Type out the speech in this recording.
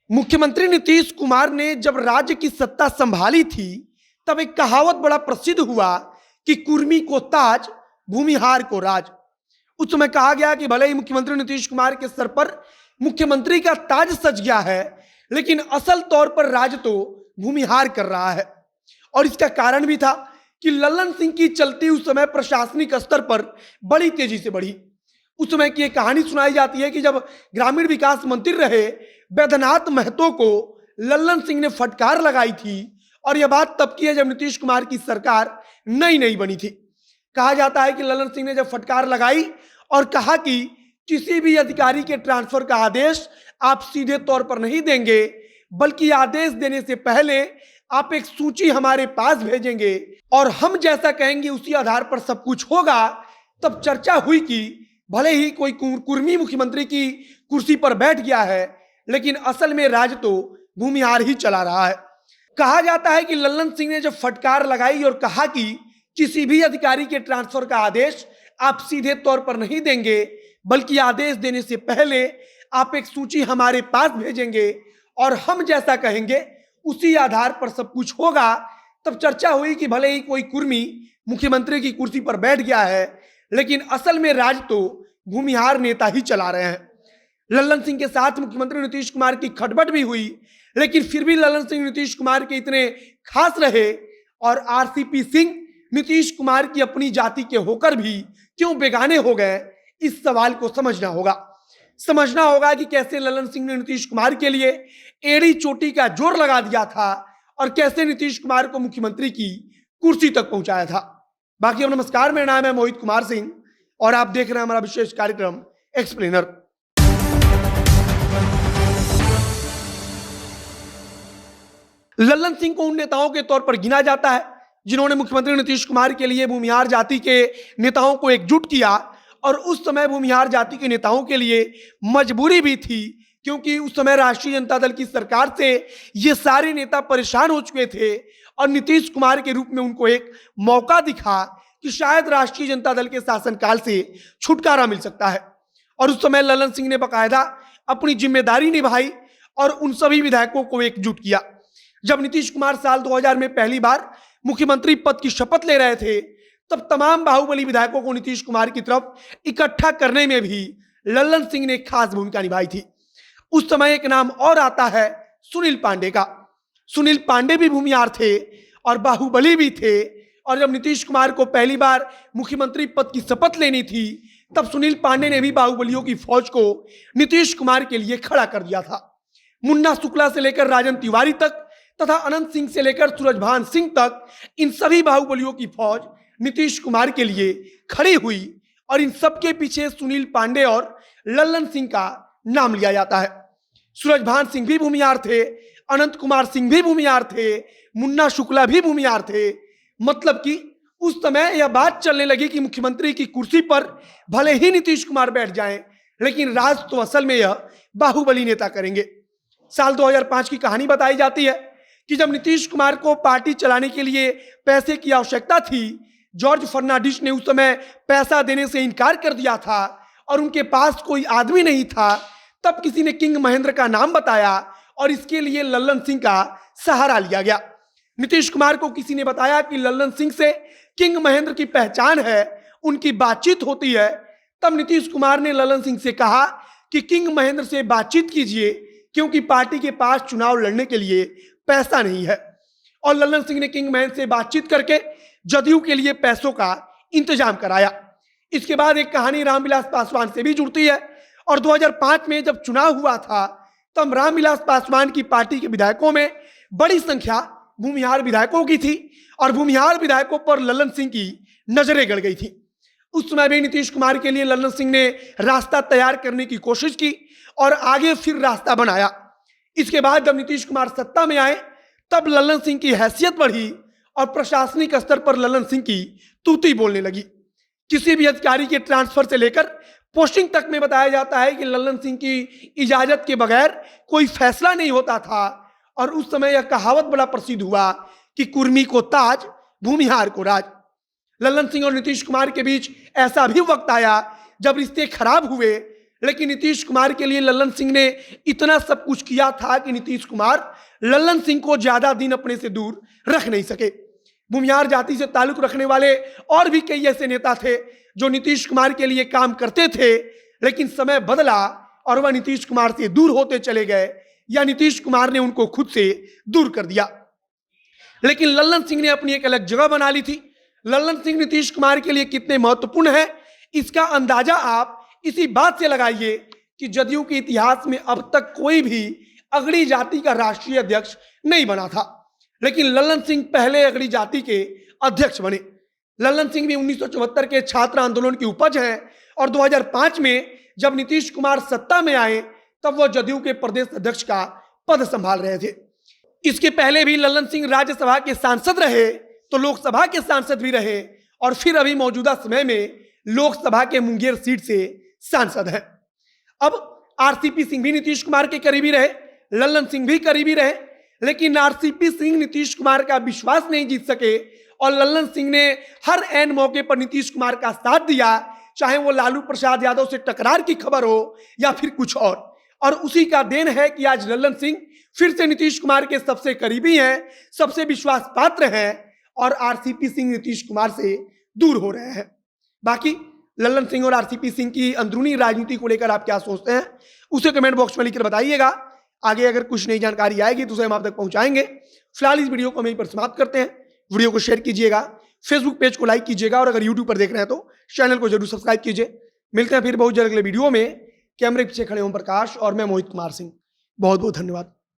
मुख्यमंत्री नीतीश कुमार ने जब राज्य की सत्ता संभाली थी, तब एक कहावत बड़ा प्रसिद्ध हुआ कि कुर्मी को ताज, भूमिहार को राज। उस समय कहा गया कि भले ही मुख्यमंत्री नीतीश कुमार के सर पर मुख्यमंत्री का ताज सज गया है, लेकिन असल तौर पर राज तो भूमिहार कर रहा है। और इसका कारण भी था कि लल्लन सिंह की चलती उस समय प्रशासनिक स्तर पर बड़ी तेजी से बढ़ी। उस समय की एक कहानी सुनाई जाती है कि जब ग्रामीण विकास मंत्री रहे बैद्यनाथ महतो को लल्लन सिंह ने फटकार लगाई थी। और यह बात तब की है जब नीतीश कुमार की सरकार नई नई बनी थी। कहा जाता है कि लल्लन सिंह ने जब फटकार लगाई और कहा कि किसी भी अधिकारी के ट्रांसफर का आदेश आप सीधे तौर पर नहीं देंगे, बल्कि आदेश देने से पहले आप एक सूची हमारे पास भेजेंगे और हम जैसा कहेंगे उसी आधार पर सब कुछ होगा। तब चर्चा हुई कि भले ही कोई कुर्मी मुख्यमंत्री की कुर्सी पर बैठ गया है, लेकिन असल में राज तो भूमिहार ही चला रहा है। कहा जाता है कि लल्लन सिंह ने जब फटकार लगाई और कहा कि किसी भी अधिकारी के ट्रांसफर का आदेश आप सीधे तौर पर नहीं देंगे, बल्कि आदेश देने से पहले आप एक सूची हमारे पास भेजेंगे और हम जैसा कहेंगे उसी आधार पर सब कुछ होगा। तब चर्चा हुई कि भले ही कोई कुर्मी मुख्यमंत्री की कुर्सी पर बैठ गया है, लेकिन असल में राज तो भूमिहार नेता ही चला रहे हैं। लल्लन सिंह के साथ मुख्यमंत्री नीतीश कुमार की खटपट भी हुई, लेकिन फिर भी लल्लन सिंह नीतीश कुमार के इतने खास रहे। और आरसीपी सिंह नीतीश कुमार की अपनी जाति के होकर भी क्यों बेगाने हो गए, इस सवाल को समझना होगा कि कैसे लल्लन सिंह ने नीतीश कुमार के लिए एड़ी चोटी का जोर लगा दिया था और कैसे नीतीश कुमार को मुख्यमंत्री की कुर्सी तक पहुंचाया था। बाकी अब नमस्कार, मेरा नाम है मोहित कुमार सिंह और आप देख रहे हैं हमारा विशेष कार्यक्रम एक्सप्लेनर। लल्लन सिंह को उन नेताओं के तौर पर गिना जाता है जिन्होंने मुख्यमंत्री नीतीश कुमार के लिए भूमिहार जाति के नेताओं को एकजुट किया। और उस समय भूमिहार जाति के नेताओं के लिए मजबूरी भी थी, क्योंकि उस समय राष्ट्रीय जनता दल की सरकार से ये सारे नेता परेशान हो चुके थे और नीतीश कुमार के रूप में उनको एक मौका दिखा कि शायद राष्ट्रीय जनता दल के शासनकाल से छुटकारा मिल सकता है। और उस समय लल्लन सिंह ने बाकायदा अपनी जिम्मेदारी निभाई और उन सभी विधायकों को एकजुट किया। जब नीतीश कुमार साल 2000 में पहली बार मुख्यमंत्री पद की शपथ ले रहे थे, तब तमाम बाहुबली विधायकों को नीतीश कुमार की तरफ इकट्ठा करने में भी लल्लन सिंह ने खास भूमिका निभाई थी। उस समय एक नाम और आता है सुनील पांडे का। सुनील पांडे भी भूमिहार थे और बाहुबली भी थे। और जब नीतीश कुमार को पहली बार मुख्यमंत्री पद की शपथ लेनी थी, तब सुनील पांडे ने भी बाहुबलियों की फौज को नीतीश कुमार के लिए खड़ा कर दिया था। मुन्ना शुक्ला से लेकर राजन तिवारी तक तथा अनंत सिंह से लेकर सूरजभान सिंह तक, इन सभी बाहुबलियों की फौज नीतीश कुमार के लिए खड़ी हुई और इन सबके पीछे सुनील पांडे और लल्लन सिंह का नाम लिया जाता है। सूरजभान सिंह भी भूमिहार थे, अनंत कुमार सिंह भी भूमिहार थे, मुन्ना शुक्ला भी भूमिहार थे। मतलब कि उस समय यह बात चलने लगी कि मुख्यमंत्री की कुर्सी पर भले ही नीतीश कुमार बैठ जाएं, लेकिन राज तो असल में यह बाहुबली नेता करेंगे। साल 2005 की कहानी बताई जाती है कि जब नीतीश कुमार को पार्टी चलाने के लिए पैसे की आवश्यकता थी, जॉर्ज फर्नांडिस ने उस समय पैसा देने से इनकार कर दिया था और उनके पास कोई आदमी नहीं था। तब किसी ने किंग महेंद्र का नाम बताया और इसके लिए लल्लन सिंह का सहारा लिया गया। नीतीश कुमार को किसी ने बताया कि लल्लन सिंह से किंग महेंद्र की पहचान है, उनकी बातचीत होती है। तब नीतीश कुमार ने लल्लन सिंह से कहा कि किंग महेंद्र से बातचीत कीजिए, क्योंकि पार्टी के पास चुनाव लड़ने के लिए पैसा नहीं है। और लल्लन सिंह ने किंग महेंद्र से बातचीत करके जदयू के लिए पैसों का इंतजाम कराया। इसके बाद एक कहानी रामविलास पासवान से भी जुड़ती है और 2005 में जब चुनाव हुआ था, तब रामविलास पासवान की पार्टी के विधायकों में बड़ी संख्या भूमिहार विधायकों की थी और भूमिहार विधायकों पर लल्लन सिंह की नजरें गड़ गई थी। उस समय भी नीतीश कुमार के लिए लल्लन सिंह ने रास्ता तैयार करने की कोशिश की और आगे फिर रास्ता बनाया। इसके बाद जब नीतीश कुमार सत्ता में आए, तब लल्लन सिंह की हैसियत बढ़ी और प्रशासनिक स्तर पर लल्लन सिंह की तूती बोलने लगी। किसी भी अधिकारी के ट्रांसफर से लेकर पोस्टिंग तक में बताया जाता है कि लल्लन सिंह की इजाजत के बगैर कोई फैसला नहीं होता था। और उस समय यह कहावत बड़ा प्रसिद्ध हुआ कि कुर्मी को ताज, भूमिहार को राज। लल्लन सिंह और नीतीश कुमार के बीच ऐसा भी वक्त आया जब रिश्ते खराब हुए, लेकिन नीतीश कुमार के लिए लल्लन सिंह ने इतना सब कुछ किया था कि नीतीश कुमार लल्लन सिंह को ज्यादा दिन अपने से दूर रख नहीं सके। भूमिहार जाति से ताल्लुक रखने वाले और भी कई ऐसे नेता थे जो नीतीश कुमार के लिए काम करते थे, लेकिन समय बदला और वह नीतीश कुमार से दूर होते चले गए या नीतीश कुमार ने उनको खुद से दूर कर दिया। लेकिन लल्लन सिंह ने अपनी एक अलग जगह बना ली थी। लल्लन सिंह नीतीश कुमार के लिए कितने महत्वपूर्ण है, इसका अंदाजा आप इसी बात से लगाइए कि जदयू के इतिहास में अब तक कोई भी अगड़ी जाति का राष्ट्रीय अध्यक्ष नहीं बना था, लेकिन लल्लन सिंह पहले अगड़ी जाति के अध्यक्ष बने। लल्लन सिंह भी 1974 के छात्र आंदोलन की उपज हैं और 2005 में जब नीतीश कुमार सत्ता में आए तब वह जदयू के प्रदेश अध्यक्ष का पद संभाल रहे थे। इसके पहले भी लल्लन सिंह राज्यसभा के सांसद रहे, तो लोकसभा के सांसद भी रहे और फिर अभी मौजूदा समय में लोकसभा के मुंगेर सीट से सांसद है। अब आरसीपी सिंह भी नीतीश कुमार के करीबी रहे, लल्लन सिंह भी करीबी रहे, लेकिन आरसीपी सिंह नीतीश कुमार का विश्वास नहीं जीत सके और लल्लन सिंह ने हर ऐन मौके पर नीतीश कुमार का साथ दिया, चाहे वो लालू प्रसाद यादव से टकरार की खबर हो या फिर कुछ और उसी का देन है कि आज लल्लन सिंह फिर से नीतीश कुमार के सबसे करीबी हैं, सबसे विश्वास पात्र हैं और आरसीपी सिंह नीतीश कुमार से दूर हो रहे हैं। बाकी लल्लन सिंह और आरसीपी सिंह की अंदरूनी राजनीति को लेकर आप क्या सोचते हैं उसे कमेंट बॉक्स में लिखकर बताइएगा। आगे अगर कुछ नई जानकारी आएगी तो उसे हम आप तक पहुंचाएंगे। फिलहाल इस वीडियो को हम यहीं पर समाप्त करते हैं। वीडियो को शेयर कीजिएगा, फेसबुक पेज को लाइक कीजिएगा और अगर यूट्यूब पर देख रहे हैं तो चैनल को जरूर सब्सक्राइब कीजिए। मिलते हैं फिर बहुत जल्द अगले वीडियो में। कैमरे पीछे खड़े ओम प्रकाश और मैं मोहित कुमार सिंह। बहुत बहुत धन्यवाद।